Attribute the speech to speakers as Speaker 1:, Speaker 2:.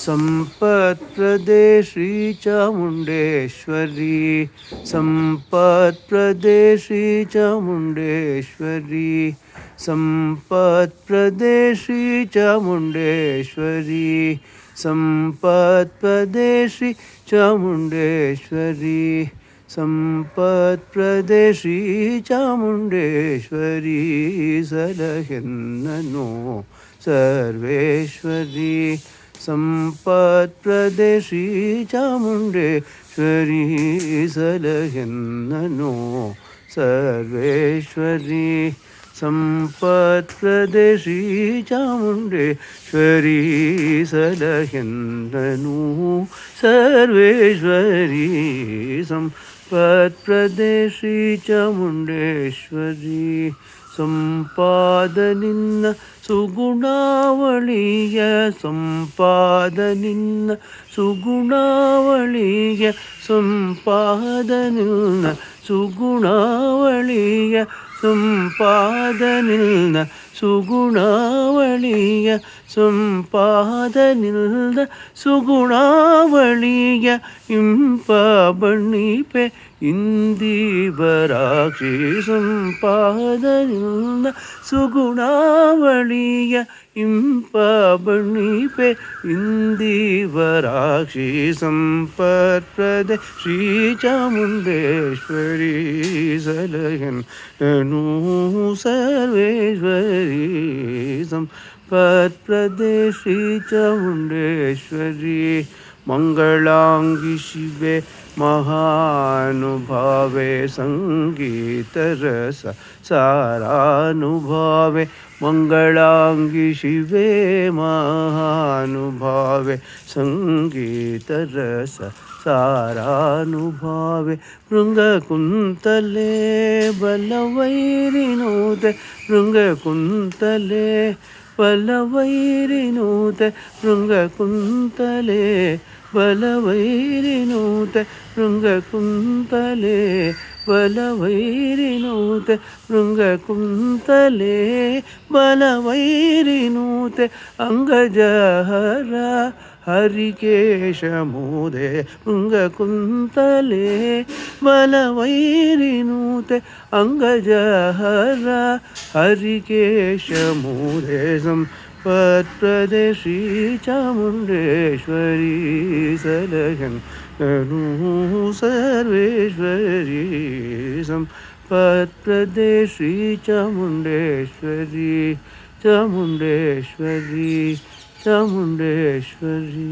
Speaker 1: सम्पत्प्रदे श्रीचामुण्डेश्वरी सम्पत्प्रदे श्रीचामुण्डेश्वरी सम्पत्प्रदे श्रीचामुण्डेश्वरी सम्पत्प्रदे श्रीचामुण्डेश्वरी सम्पत्प्रदे श्रीचामुण्डेश्वरी सलहेन्ननो सर्वेश्वरी सम्पत्प्रदे श्रीचामुण्डेश्वरी सलहेन्ननो सर्वेश्वरी सम्पत्प्रदे श्रीचामुण्डेश्वरी सलहेन्ननो सर्वेश्वरी सम्पत्प्रदे श्रीचामुण्डेश्वरी ಸಂಪಾದನಿನ್ನ ಸುಗುಣಾವಳಿಯ ಸಂಪಾದನಿನ್ನ ಸುಗುಣಾವಳಿಯ ಸಂಪಾದನಿನ್ನ ಸುಗುಣಾವಳಿಯ ಸಂಪಾದನಿಲ್ಲ ಸುಗುಣಾವಳಿಯ ಸಂಪಾದನಿಲ್ಲ ಸುಗುಣಾವಳಿಯ ಇಂಪ ಬಣ್ಣಿಪೆ ಇಂದೀವರಾಕ್ಷಿ ಸಂಪಾದನಿಲ್ಲ ಸುಗುಣಾವಳಿಯ ಇಂಪ ಬಣ್ಣಿಪೆ ಇಂದೀವರಾಕ್ಷಿ ಸಂಪತ್ಪ್ರದೆ ಶ್ರೀಚಾಮುಂಡೇಶ್ವರಿ ಸಲಹನ್ ನೂ ಸರ್ವೇಶ್ವರಿ ಸಂಪತ್ಪ್ರದೆ ಶ್ರೀಚಾಮುಂಡೇಶ್ವರಿ ಮಂಗಳಾಂಗಿ ಶಿವೆ महानुभावे संगीतरस सारानुभावे मंगलांगी शिवे महानुभावे संगीतरस सारानुभावे भृंगकुंतले बलवैरिणुते भृंगकुंतले बलवैरिणुते भृंगकुंतले बलवैरिणुते भृंगकुंतले बलवैरिणुते भृंगकुंतले बलवैरिणुते अंगजहर हरिकेशमुदे भृंगकुंतले बलवैरिणुते अंगजहर हरिकेशमुदे सम्पत्प्रदे श्रीचामुण्डेश्वरी सलहन् ननु सर्वेश्वरी सम्पत्प्रदे श्रीचामुण्डेश्वरी चामुण्डेश्वरी चामुण्डेश्वरी।